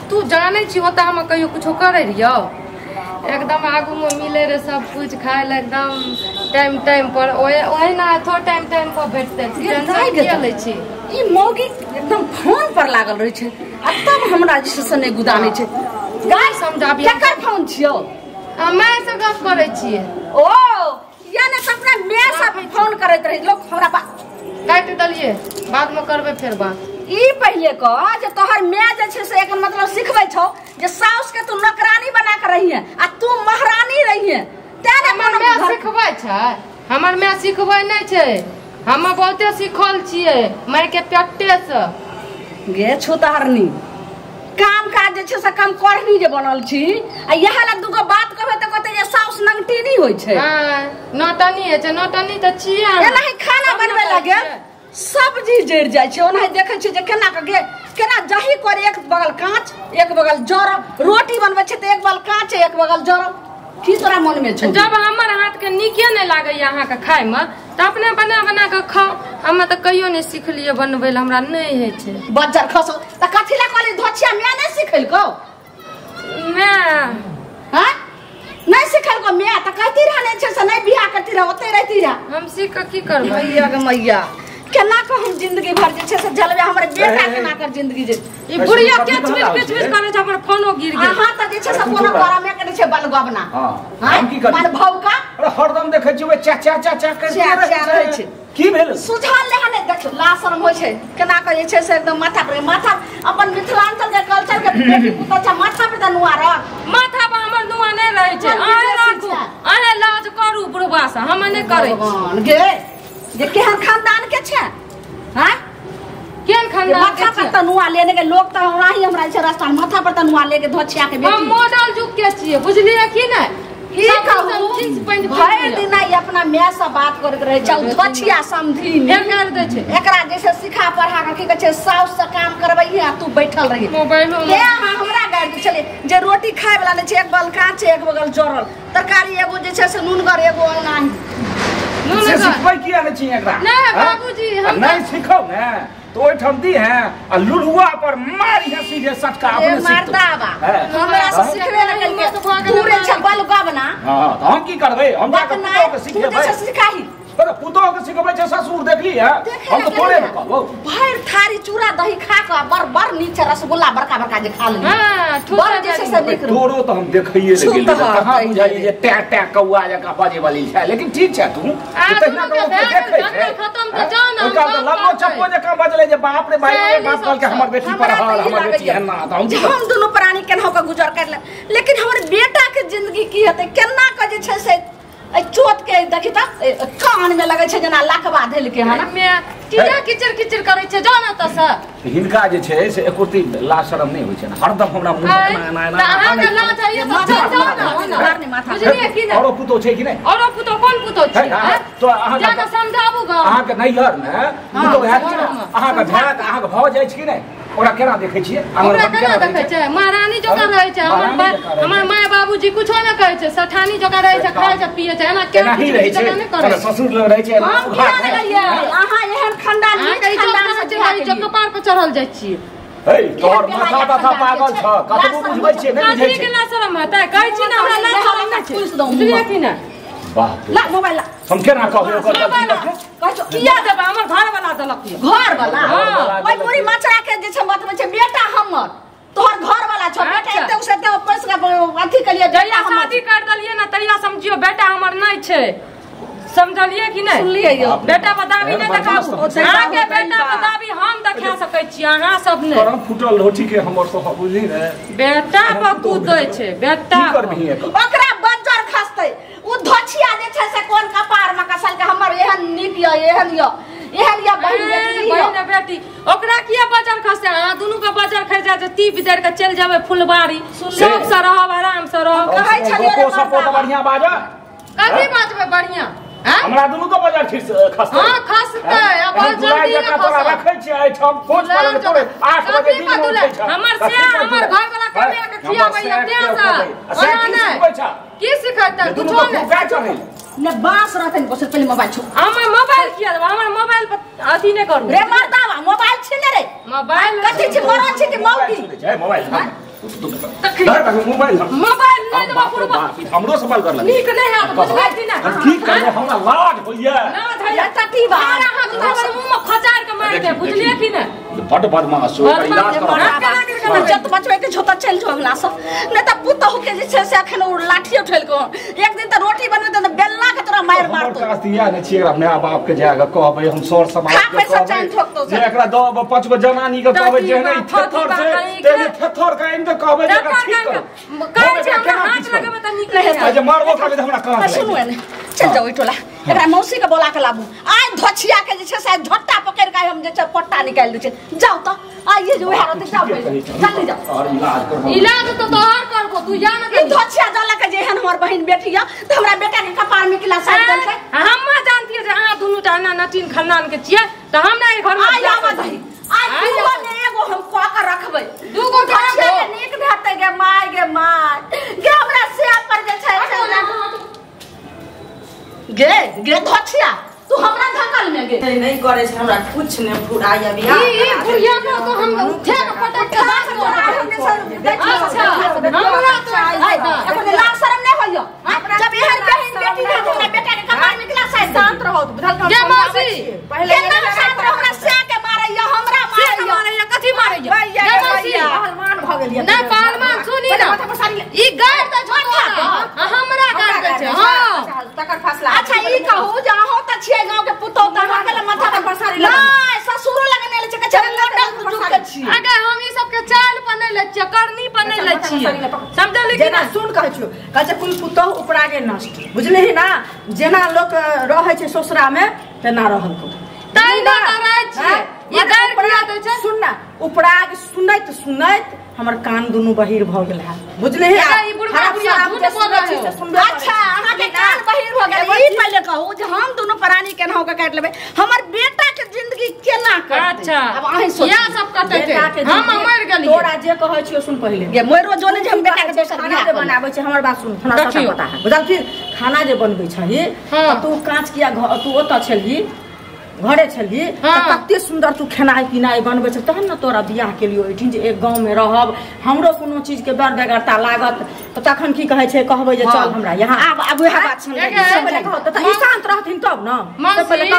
तू जाने छी होता हम कहियो कुछो करे रियो एकदम आगू में मिले रे सब कुछ खाए ले एकदम टाइम पर ओहे ना थोड़ा टाइम पर भेटते टेंशन ले छी ई मौगी एकदम फोन पर लागल रही छे आ तब हमरा जे से ने गुदाने छे गाय समझाबी केकर फोन छियो मैं से गप करे छिए ओ याने अपना मैं से फोन करत रही लोग हमरा काट दलिए बाद में करबे फिर बात ई पहले कह जे तोहर मैं जे छे से एकर मतलब सिखबै छौ जे साउस के तू नौकरानी बना के रही है आ तू महारानी रही है तेरे हमर मैं सिखबै छै हमर मैं सिखबै नै छै हम बहुते सिखल छिए माय के पेटे से गे छुतहरनी काम काज जे छे से कम करनी जे बनल छी आ यहा ला दुगो बात कहबे त कहते जे साउस नंगटीनी होय छै हां नौटनी है छै नौटनी त छिए एना ही खाना बनबे लगे सब्जी जड़ जाय छै ओना देखे छी जे केना के केना जही कर एक बगल कांच एक बगल जर रोटी बनबे छै त एक बगल कांच एक बगल जर की तोरा मन में छै जब हमर हाथ के नीके नै लागे यहां के खाय में त अपने बना के खाओ हम त कहियो नै सिखलिए बनबै ल हमरा नै हे छै बज्जर खसो त कथि ला कहली धोछिया मैं नै सिखल को मैं हां नै सिखल को मैं त कहती रहने छै से नै बियाह करती रह ओते रहती रह हम सीख के की करबै मैया गे मैया केना को हम जिंदगी भर जे छै से जलवे हमर बेटा केना कर जिंदगी जे ई बुढ़िया के बीच करे छै हमर फोनो गिर गेल हां त जे छै से कोनो घर में करे छै बलगबना हां हम की कर मन भौका अरे हरदम देखे छी वे चा करते रहे छै की भेल सुझाल लेहने देख लाशरम होय छै केना के जे छै से एकदम माथा अपन मिथिलांचल के कल्चर के बेटी पुता छ माथा पे दनुआ रह माथा पे हमर नुआ नै रहे छै आए राखू आए लाज करू बुढ़वा से हम नै करे गे जे केहन खानदान के छै हां केहन खानदान माथा पर तनुआ लेने के लोग त ओनाही हमरा छै रास्ता माथा पर तनुआ लेके धोछिया के बेटी हम मॉडल जुग के छिए बुझलिए की नै ई कहू भर दिन आई अपना मैं से बात करत रहे छै धोछिया समधी एकर दे छै एकरा जैसे सिखा पढ़ा के की कह छै साउस से काम करबई आ तू बैठल रही मोबाइलो के हमरा गाड़ी चले जे रोटी खाए वाला नै छै एक बगल कांच एक बगल जरल तरकारी एगो जे छै से नूनगर एगो ओनाही से सिखबै किया नै छी एकरा नै बाबूजी हम नै सिखौ नै तो ओइ ठमदी है आ लुलुआ पर मारी है सीधे सटका अपने सीख मर्दावा हमरा से सिखबे न कल पूरे छ बलगबना हां त हम की करबै हम जाके पुतो के सिखेबै सिखाही पर पुतो के सिखबै छै ससुर देखली है हम तो थोड़े न कहबो भर थारी चूड़ा दही खा के बर नीचे रसगुल्ला बड़का जे खा ली हां बर जे से निक तोरो तो हम देखइए ले गेल कहां बुझाई जे टे कौआ जका बाजे वाली छै लेकिन ठीक छै तू इतना तो देखे छै खत्म त जान हम का लगो चप्पो जका बजले जे बाप रे भाई बाप कहल के हमर बेटी पढ़ाल हमर बेटी है ना त हम दोनों प्राणी केना के गुजर कर ले लेकिन हमर बेटा के जिंदगी की हेतै केना के जे छै से चोट के देखि त कान में लगे छै जना लखबा धेल के है ना मैं कीड़ा किचर करे छै जाना त से हिनका जे छै से एकोटी लाज शरम नै होय छै हरदम हमरा मुंह ना अहाँ के लाज चाहिए तो माथा बुझलिए की नै औरो पुतो छै कि नै औरो पुतो कोन पुतो छै तो अहाँ जाके समझाबू ग अहाँ के नैहर में पुतो है अहाँ के भात अहाँ के भाव जाय छै कि नै ओरा केना देखै छियै हमरा केना देखै छै महारानी जका रहै छै हमर माय बाबूजी कुछो नै कहै छै सठानी जका रहै छै खाय छै पिए छै एना केना रहै छै ससुर लग रहै छै हम किया नै कहिए अहाँ एहन खानदान जब कपार पर चढ़ल जाइ छियै हे तोहर माथा पागल छ कतबो बुझबै छियै नै बुझै छै केना शरम हेतै कहै छी ना हमरा लाज शरम नै छै बुझलिए कि नै वाह ला मोबाइल ला हम केना कहबै ओकर गलती देखो कहै किया देबा हमर घर वाला देलक घर वाला ओइ पूरी मचरा के जे छै बतबै छै बेटा हमर तोहर घर वाला छ बेटा एते से ते पैसा अथी के लिए जइया शादी कर दलिए ना तइया समझियो बेटा हमर नै छै समझलिए कि नै सुनलिए यो बेटा बताबी नै देखाबू अहाँ के बेटा बताबी हम देखा सकै छी अहाँ सब नै परम फुटल रोटी के हमर तो बुझी नै बेटा पर कूदै छै बेटा की करबी ओकरा बज्जर खसतै उ धोछिया जे छै से कोन कपार में कसल के हमर एहन नीक एहन बहिन बेटी ओकरा किया बज्जर खसते अहाँ दुनू के बज्जर खस जाय ती बिदर के चल जाबे फुलबाड़ी सुख से रहब आराम से रहब कहै छलिए सपोर्ट बढ़िया बाजा कथि बाजबे बढ़िया हमरा दुनू के बजार खसते हां खसते अब जल्दी तोरा रखै छी ए ठम फोन पर तोरे 8 बजे दिन उठै छ हमर से हमर घर वाला कमे के खियाबै एते से ओना की सिखैता कुछो नै ने बास रहते ने बस पहले मोबाइल छो हमर मोबाइल किया देबा हमर मोबाइल पर अथी नै करू रे मर्दावा मोबाइल छिने रे मोबाइल कथि छी मरन छी कि मौगी छै मोबाइल मोबाइल नहीं देबा पुरबा हमरो सवाल कर लगे नीक नहीं है बुझाई दी ना की करे हमरा लाज होइए ना धैया टटी बा हां तू हमर मुंह में खचार के मार दे बुझलिए कि ना बड़ बदमाश हो इलाज करो जत बचवे के छोटा चल जो अगला सब नहीं त पुतहु के जे छै से अखन उ लाठी उठेल को एक दिन त रोटी बनबे त बेलना के तोरा मार मार तो कास्तिया ने छिए अपने बाप के जागा कहबे हम सर समाज के कहबे जे एकरा दो 5 गो जनानी के कहबे जे नहीं थथर से तेने थथर का इन कहबे जे ठीक कर काहे जे हमरा हाथ लगाबे त निक नहीं है जे मारबो करबे त हमरा कहां सुनु ने चल जाओ टोला एकरा मौसी के बोला के लाबू आइ धोछिया के जे छै से झट्टा पकड़ के हम जे छै पट्टा निकाल दे छै जाओ त आइए जो है तो जाओ जल्दी जाओ और इलाज तो तोहर करबो तू जान के धोछिया जाला के जे हन हमर बहिन बेटी या त हमरा बेटा के कपार में किला साइड दल के हम जानती जे हां दुनु टाना नटीन खन्नान के छिए त हम ना घर में आइ आवा दही आइ दूगो ने एगो हम को के रखबै दूगो धोछिया के नीक भेटै गे माय गे हमरा से पर जे छै गे धोछिया तू हमरा धकल में गे नहीं करे छै हमरा कुछ ने फुराय अभी ई बुढ़िया को तो हम उठे के पटक के बात अच्छा हमरा तो एकर लाज शरम नहीं होइयो जब एहन बहिन बेटी है हमरा बेटा के कपार में किला साइड शांत रहो बुझल गे मौसी पहले शांत रहो हमरा से के मारैया हमरा मारैया कथि मारैया गे मौसी पहलवान भ गेलिए नहीं पहलवान सुनी ना ई गाड़ त छोटा हमरा गाड़ दे छै हां तकर फैसला अच्छा ई कहू जे अहो त छिए गांव के पुतौ त हमरा के माथा पर पसारी नहीं ससुरो लगने ले छै के मोटल बुजुर्ग के छी अगर हम ई सब के चाल पर नहीं ले छिए करनी पर नहीं ले छिए समझली कि ना सुन कहै छियो कहै छै कुल पुतौ उपरागे नष्ट बुझलिही ना जेना लोक रहै छै ससुरा में तेना रहल को तै ना रहै छिए ई गाड़ किया दै छै सुन ना उपराग सुनैत सुनैत हमर कान दुनु बहिर भ गेल है बुझलिही ई बुढ़ा बुढ़िया झूठ बोल रहे हो अच्छा अहाँ के कान बहिर हो गेल ई पहले कहू जे हम दोनों प्राणी केना हो के काट लेबै हमर बेटा के जिंदगी केना कटतै अच्छा अब अहीं सोच या सब कटतै हम मर गेलिए तोरा जे कहै छियो सुन पहिले ये मोरो जोने जे हम बेटा के दोसर खाना बियाह जे बनाबै छै हमर बात सुन हमरा सब पता है बुझल फिर खाना जे बनबै छही त तू कांच किया तू ओत छलही घरे छलही कते सुंदर तू खेनाई पिनाई बनबै छ तहन न तोरा बियाह के लिए ओइठिन जे एक गांव में रहब हमरो कोनो चीज के बड़ बेगरता लागत त तखन की कहै छै कहबै जे चल हमरा यहाँ अब वह बात सुन त ई शांत रहथिन तब न तो पहले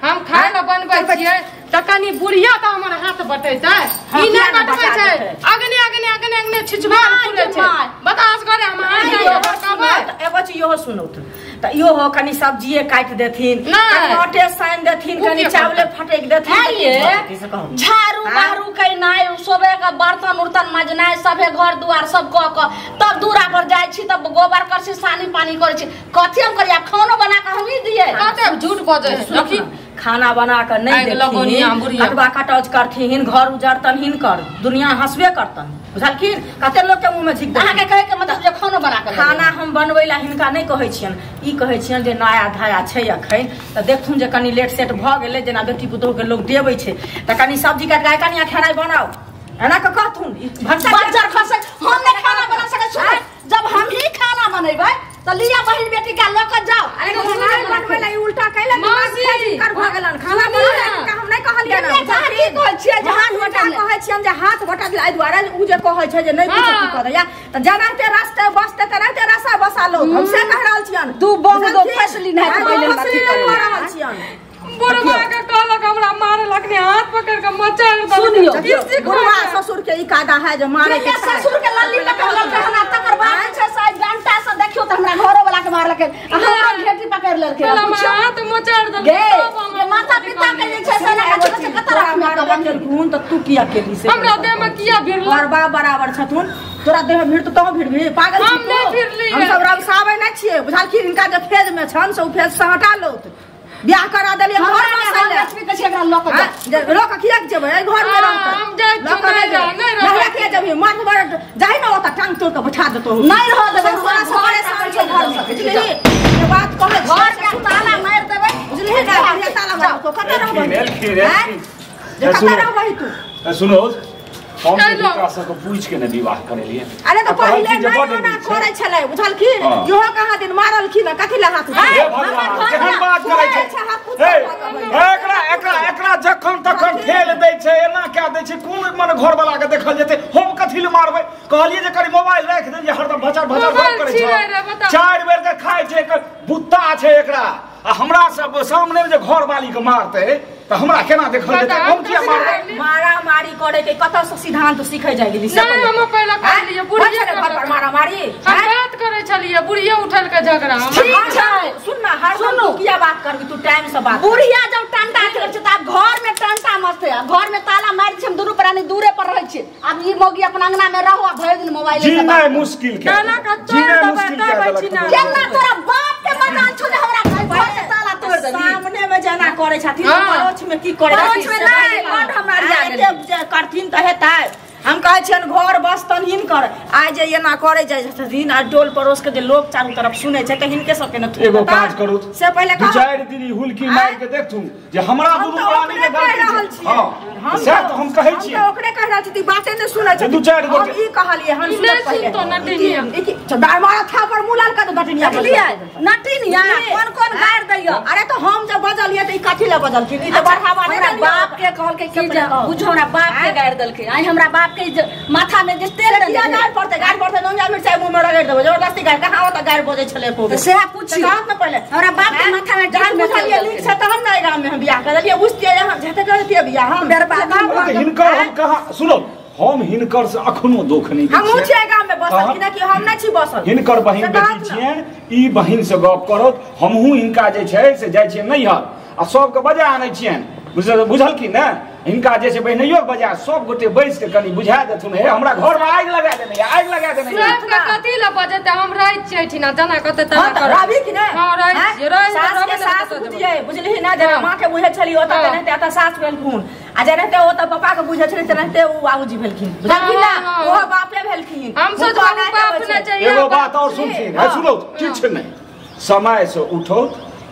हम खाए ल बनबै छिए त कनी बुढ़िया त हमर हाथ बटैतै ई नै बटबै छै अगने छिचबा फुलै छै बतास करे हम कहबै एगो चीज इहो सुनौ त इहो हो कनी सब्जीए काट देथिन टमाटे साइन देथिन कनी चावले फटेक देथिन झाड़ू बारू के नाय सोबे का बर्तन उर्तन मजनाय सबे घर दुआर सब क तब दूरा पर जाय छी तब गोबर कर छी सानी पानी करे छी कथि हम करिया खाना बना के हम ही दिए कते झूठ बजै देखी खाना बना के नहीं देथिन कटवा कटौज करथिन घर उजरतन हिनकर दुनिया हंसबे करतन बुझलखिन कते लोग के मुंह में झिक अहाँ के कहे के मतलब जे खाना बना के खाना हम बनबै ला हिनका नहीं कहै छियन ई कहै छियन जे नया धाया छै अखन त देखथुन जे कनी लेट सेट भ गेलै जेना बेटी पुतहु के लोग देबै छै त कनी सब्जी काट के कनी खेनाई बनाओ एना के कहथुन बच्चा खसे हम नहीं खाना बना सकै छी जब हम ही खाना बनेबै त लिया बहिन बेटी के ल के जाओ अरे खाना बनबै ला उल्टा कैला मौसी कर भ गेलन खाना बनबै का हम नहीं कहलियै ना की कहै छियै जे हाथ बटा कहै छियन जे हाथ बटा दिला दुआरे उ जे कहै छै जे नहीं कुछ की कर या त जानते रास्ते बसते तरहते रसा बसा लो हम से कह रहल छियन दू बंग दो फैसली नहीं पहले अथी कर रहल छियन बुढ़वा के कहलक हमरा मारलक ने हाथ पकड़ के मचार दल सुनियो बुढ़वा ससुर के ई कायदा है जे मारे के ससुर के लल्ली पकड़ के हमरा तकर बाद छै साइड घंटा से देखियो त हमरा घरो वाला के मारलक हमरा घेटी पकड़ लेलके हाथ मचार दल गे माता पिता के जे छै से ना छोटा से कतर में खून त तू किया केली से हमरा देह में किया भिड़ल बरबा बराबर छथुन तोरा देह में भीड़ तो भीड़ भी पागल छी हम नहीं फिरली हम सब रबसाबै नै छियै बुझलखिन इनका जे फेज में छन से उ फेज से हटा लो ब्याह करा देलिए घर में से लक्ष्मी के छेकरा लोक जे लोक किया के जेबै घर में रह हम जाय छी नहीं के जेबै माथ पर जाहि न ओता टांग तोड़ के बैठा देतो नहीं रह देबै तोरा सबरे सामने छै घर में बुझली ये बात कहै घर के ताला मार देबै बुझली ना ये ताला मार तो कते रहबै जे कते रहबै तू सुनो हम एकरा सब पूछ के ने विवाह करेलिए अरे तो पहिले ना करे छले बुझलखिन इहो कहा दिन मारलखिन कथि ला हाथ हे भगवान केहन बात करै छै एकरा जखन तखन खेल दै छै एना क्या दै छै कोन मन घर वाला के देखल जेते हम कथी ले मारबै कहलिए जे करी मोबाइल राख दे हरदम भचर भचर बात करे छै 4 बेर के खाय छै बुत्ता छै एकरा आ हमरा सब सामने में जे घर वाली के मारते त हमरा केना देखल जेतै हम किया मारबै मारा मारी करे के कत से सिद्धांत सीखे जाय गेली से नहीं हम पहले कर लिए बुढ़िया पर मारा मारी हम बात करे छलिए बुढ़िया उठल के झगड़ा ठीक छै सुन ना हर सुनो किया बात करबी तू टाइम से बात बुढ़िया जब टंटा खेलै छै त घर में टंटा मस्त है घर में ताला मारि छै हम दुनू प्राणी दूरे पर रहै छै अब ई मोगी अपन अंगना में रहो भरि दिन मोबाइल से जीना मुश्किल के ताला का तोड़ दबै छी ना केना तोरा बाप के मजान छु जे हमरा घर से ताला तोड़ देबी सामने में जना करे छथिन परोछ में की करे परोछ में नहीं बड हमरा रिया जे करथिन त हेतै हम कहै छियन घर बसतन हिनकर आइ जे एना करे जाय छथिन आ डोल परोस के जे लोग चारू तरफ सुनै छै त हिनके सबके न एगो काज करू से पहले दू चारि दिन हुलकी मार के देखथुन जे हमरा दुनू प्राणी के गलती छै हां से त हम कहै छी हम ओकरे कह रहल छी बाते न सुनै छै दू चारि हम ई कहलिए हम सुनै पहले तो नटिनिया दार मारा था पर मुलाल का नटिनिया लिया नटिनिया कोन गाड़ दैयो अरे तो हम जब बजलिए त ई कथि ले बजलखिन ई त बढ़ावा हमरा बाप के कहलकै कि जे बुझो हमरा बाप के गाड़ देलकै आई हमरा बाप के माथा में जे तेल दिया गाड़ पड़ते नंगा मिर्चाई मुंह में रगड़ देबो जबरदस्ती गाड़ कहां होता गाड़ बजे छले को से पूछी कहां न पहले हमरा बाप के माथा में जान बुझलिए लिख से तहन ना गांव में हम बियाह कर दिए बुझतिए हम झटे करतिए बियाह हम बर्बाद हिनकर हम कहा सुनो हम हिनकर से अखनो दोख नहीं हम ऊंचे गांव में बसल कि ना कि हम नहीं छी बसल हिनकर बहिन बेटी छियन ई बहिन से गप करत हमहू हिनका जे छै से जाय छियै नैहर आ सबके बजा आनै छियन बुझल की ना हिनका जे छै बहिनैयो बजा सब गोटे बैस के कनी बुझा देथुन हे हमरा घर में आग लगा देने सब के कथि ल बजते हम रहै छियै ठिना जना कते तना कर रावी कि ना हां रहै सास के सास बुझिए बुझली ना जे मां के बुझे छली ओता तेनते आता सास भेलखुन आ जेनते ओता पापा के बुझे छली तेनते उ बाबूजी भेलखिन बुझलखिन ना ओ बापे भेलखिन हम सोच बाप ने चाहिए एगो बात और सुनथिन है सुनो किछ नहीं समय से उठो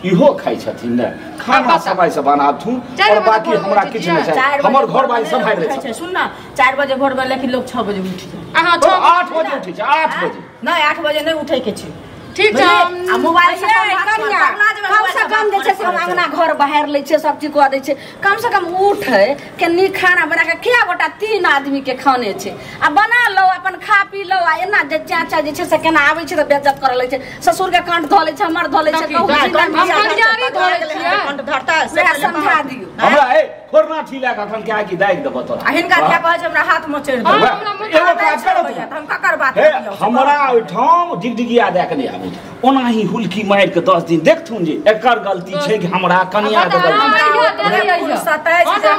इहो खाई छथिन ने खाना समय से बनाथू और बाकी हमरा किछ नहीं चाहिए हमर घर वाली संभाल लै छै सुन ना 4 बजे भोर में लेकिन लोग 6 बजे उठ जाए हां 8 बजे उठै छै 8 बजे नहीं 8 बजे नहीं उठै के छै ठीक छै आ मोबाइल से कन्या कम से कम जे छै से हम अंगना घर बाहर लै छै सब चीज कऽ दै छै कम से कम उठे के नी खाना बना के क्या गोटा 3 आदमी के खाने छै आ बना लो अपन खा पी लो आ एना जे चाचा जे छै से केना आबै छै त बेइज्जत कर लै छै ससुर के कंठ धो लै छै हमर धो लै छै कहू हम कंजारी धोले छियै कंठ धरता से समझा दियो हमरा ए फोरना ठिला का अखन क्या की दाग देबो तोरा आ हिनका क्या कहै छै हमरा हाथ में चढ़ दे एगो काज करो हम ककर बात हे हमरा ओइठाम डिगडिगिया दे के नहीं आबै ओनाही हुलकी मार के 10 दिन देखथुन जे एकर गलती छै कि हमरा कनिया के गलती सताय से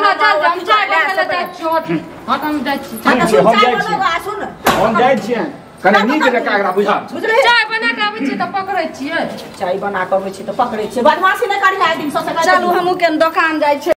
हम जाइ छियै कने नीक जकां एकरा बुझा चाय बना के आबै छी त पकड़ै छियै चाय बना के आबै छी त पकड़ै छी बदमाशी नहीं करी आइ दिन से चलू हमहू के दुकान जाइ छै।